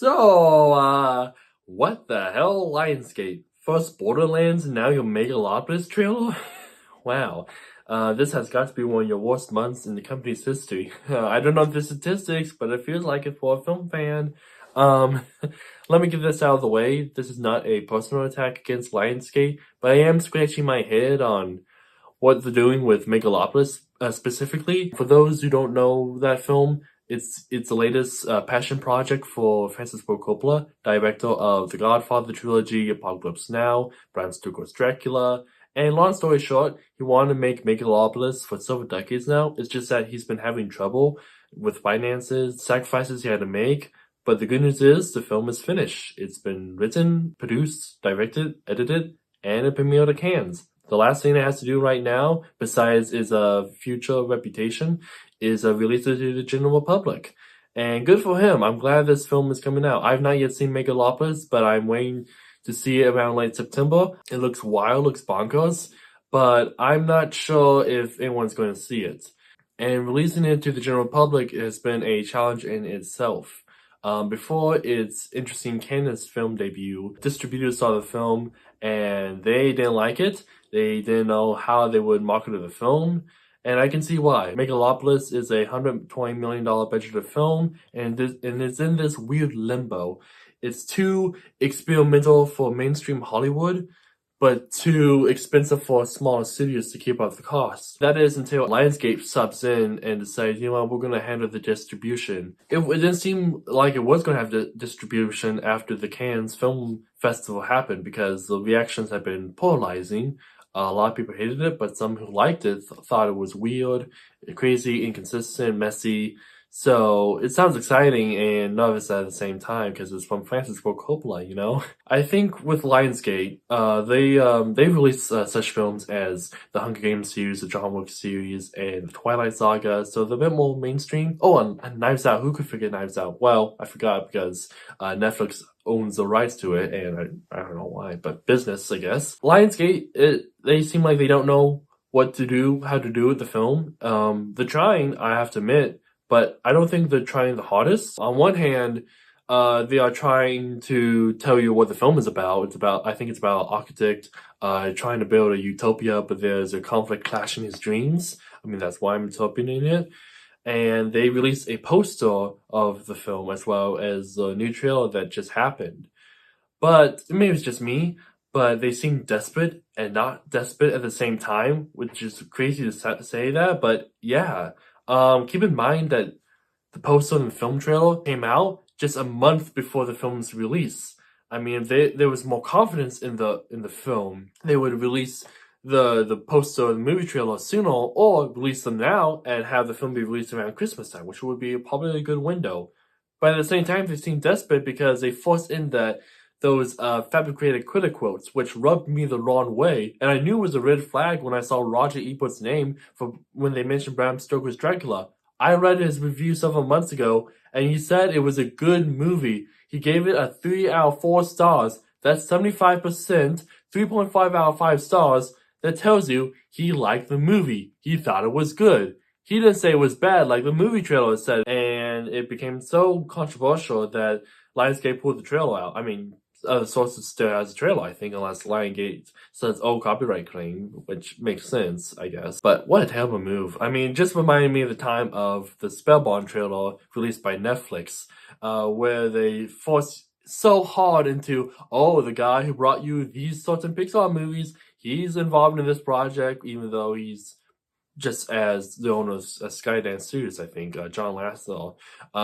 What the hell, Lionsgate? First Borderlands and now your Megalopolis trailer? Wow. This has got to be one of your worst months in the company's history. I don't know the statistics, but it feels like it for a film fan. Um, Let me get this out of the way. This is not a personal attack against Lionsgate, but I am scratching my head on what they're doing with Megalopolis specifically. For those who don't know that film, it's the latest passion project for Francis Ford Coppola, director of The Godfather trilogy, Apocalypse Now, Bram Stoker's Dracula. And long story short, he wanted to make Megalopolis for several decades now. It's just that he's been having trouble with finances, sacrifices he had to make. But the good news is the film is finished. It's been written, produced, directed, edited, and it premiered at Cannes. The last thing it has to do right now, besides his future reputation, is release it to the general public. And good for him. I'm glad this film is coming out. I've not yet seen Megalopolis, but I'm waiting to see it around late September. It looks wild, looks bonkers, but I'm not sure if anyone's going to see it. And releasing it to the general public has been a challenge in itself. Before its interesting Cannes film debut, distributors saw the film and they didn't like it. They didn't know how they would market the film, and I can see why. Megalopolis is a $120 million budgeted film, and it's in this weird limbo. It's too experimental for mainstream Hollywood, but too expensive for smaller studios to keep up the costs. That is until Lionsgate subs in and decides, you know what, we're going to handle the distribution. It didn't seem like it was going to have the distribution after the Cannes Film Festival happened because the reactions have been polarizing. A lot of people hated it, but some who liked it thought it was weird, crazy, inconsistent, messy. So it sounds exciting and nervous at the same time because it's from Francis Ford Coppola, you know? I think with Lionsgate, they released such films as the Hunger Games series, the John Wick series, and the Twilight Saga, so they're a bit more mainstream. Oh, and Knives Out. Who could forget Knives Out? Well, I forgot because Netflix owns the rights to it, and I don't know why, but business, I guess. Lionsgate, they seem like they don't know what to do, how to do with the film. They're trying, I have to admit, but I don't think they're trying the hardest. On one hand, they are trying to tell you what the film is about. I think it's about an architect trying to build a utopia, but there's a conflict clashing his dreams. I mean, that's why I'm interpreting it. And they released a poster of the film as well as the new trailer that just happened. But maybe it's just me, but they seem desperate and not desperate at the same time, which is crazy to say that, but yeah. Keep in mind that the poster and the film trailer came out just a month before the film's release. I mean, if there was more confidence in the film, they would release the poster and the movie trailer sooner, or release them now and have the film be released around Christmas time, which would be probably a good window. But at the same time, they seem desperate because they forced in those fabricated critic quotes, which rubbed me the wrong way. And I knew it was a red flag when I saw Roger Ebert's name for when they mentioned Bram Stoker's Dracula. I read his review several months ago, and he said it was a good movie. He gave it a 3 out of 4 stars. That's 75%, 3.5 out of 5 stars. That tells you he liked the movie. He thought it was good. He didn't say it was bad like the movie trailer said. And it became so controversial that Lionsgate pulled the trailer out. I mean, other sources still has a trailer, I think, unless Lionsgate says, oh, copyright claim, which makes sense, I guess. But what a terrible move. I mean, just reminded me of the time of the Spellbound trailer released by Netflix, where they forced so hard into, oh, the guy who brought you these sorts of Pixar movies, he's involved in this project, even though he's just as the owner of Skydance Studios, I think, John Lasseter.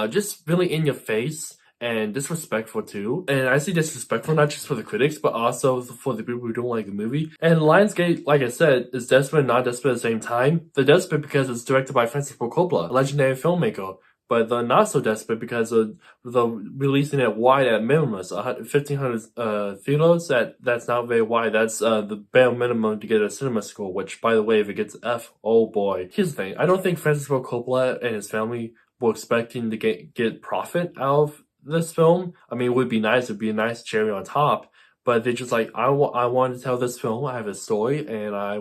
Just really in your face and disrespectful too. And I see disrespectful not just for the critics, but also for the people who don't like the movie. And Lionsgate, like I said, is desperate and not desperate at the same time. They're desperate because it's directed by Francis Ford Coppola, a legendary filmmaker. But they're not so desperate because they're releasing it wide at minimum. So 1,500 theaters, that's not very wide. That's the bare minimum to get a cinema score, which, by the way, if it gets F, oh boy. Here's the thing. I don't think Francis Ford Coppola and his family were expecting to get profit out of this film. I mean, it would be nice. It would be a nice cherry on top. but they're just like, I want to tell this film. I have a story, and I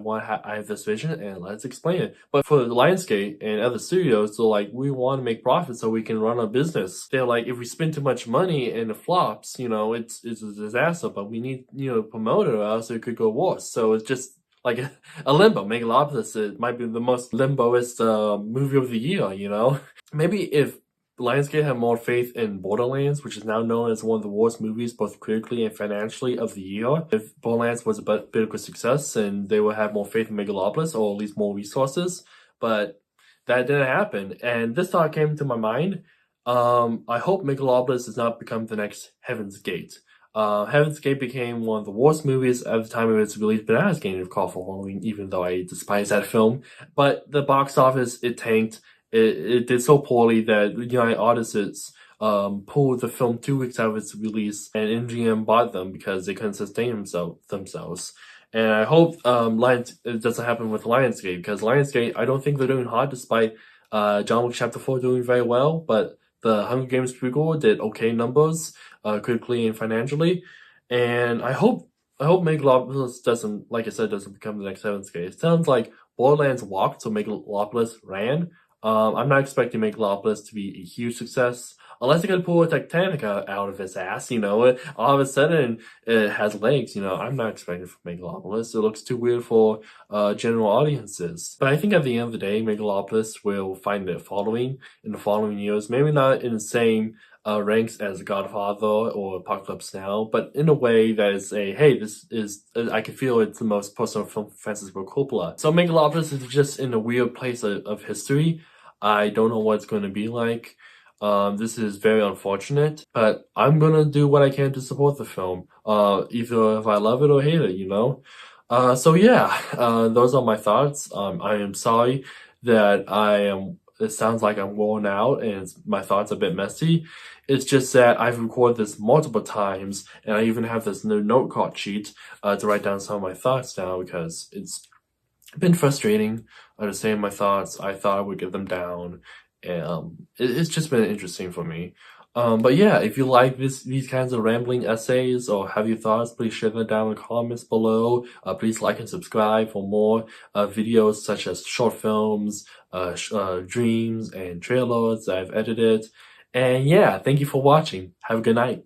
have this vision, and let's explain it. But for Lionsgate and other studios, they're like, we want to make profit so we can run a business. They're like, if we spend too much money and it flops, it's a disaster. But we need promote it, or else it could go worse. So it's just like a limbo. Megalopolis, it might be the most limboest movie of the year. Maybe if Lionsgate had more faith in Borderlands, which is now known as one of the worst movies, both critically and financially, of the year. If Borderlands was a bit of a success, and they would have more faith in Megalopolis, or at least more resources. But that didn't happen. And this thought came to my mind. I hope Megalopolis does not become the next Heaven's Gate. Heaven's Gate became one of the worst movies at the time of its release, but I was getting a call for Halloween, even though I despise that film. But the box office, it tanked. It did so poorly that United Artists pulled the film 2 weeks out of its release, and MGM bought them because they couldn't sustain themselves. And I hope it doesn't happen with Lionsgate, because Lionsgate, I don't think they're doing hot, despite John Wick Chapter 4 doing very well, but the Hunger Games prequel did okay numbers, critically and financially. And I hope Megalopolis doesn't, like I said, doesn't become the next Heaven's Gate. It sounds like Borderlands walked, so Megalopolis ran. I'm not expecting Megalopolis to be a huge success, unless they're gonna pull a Titanic out of its ass, all of a sudden it has legs, I'm not expecting for Megalopolis. It looks too weird for general audiences. But I think at the end of the day, Megalopolis will find a following in the following years. Maybe not in the same ranks as Godfather or Apocalypse Now, but in a way that is hey, this is, I can feel it's the most personal film for Francis Ford Coppola. So Megalopolis is just in a weird place of history. I don't know what it's going to be like. This is very unfortunate, but I'm gonna do what I can to support the film, either if I love it or hate it, so yeah, those are my thoughts. I am sorry that it sounds like I'm worn out and my thoughts are a bit messy. It's just that I've recorded this multiple times, and I even have this new note card sheet to write down some of my thoughts now, because it's been frustrating understanding my thoughts. I thought I would get them down, and it's just been interesting for me. But yeah, if you like these kinds of rambling essays or have your thoughts, please share them down in the comments below. Please like and subscribe for more videos such as short films, dreams, and trailers that I've edited. And yeah, thank you for watching. Have a good night.